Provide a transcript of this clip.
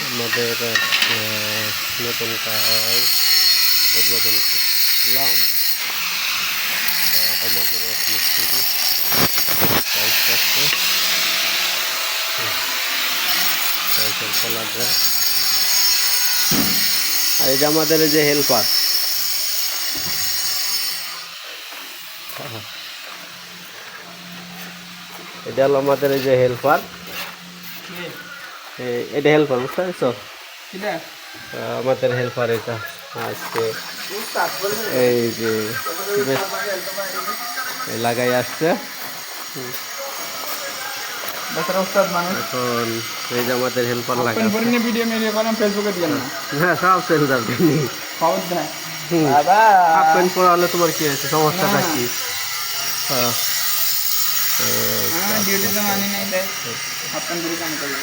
আমাদের নতুন কাজ উদ্বোধন করলাম। আমাদের এক মিস্ত্রি কাজ করছে, কলাররা। আর এই যে আমাদের এই যে হেল্পার, এটা হলো আমাদের এই যে হেল্পার, এটা হেল্পার বুঝতে পারছো? আমাদের হেল্পার এটা আজকে এই যে লাগাই আসছে। এখন এই যে আমাদের হেল্পার লাগাই হ্যাঁ সব সেল যাবে হাফ প্যান্ট পরা হলে তোমার কি আছে, সমস্যাটা কি? ডিউটি তো মানি নাই, হাফ প্যান্ট পরে কাম করবে।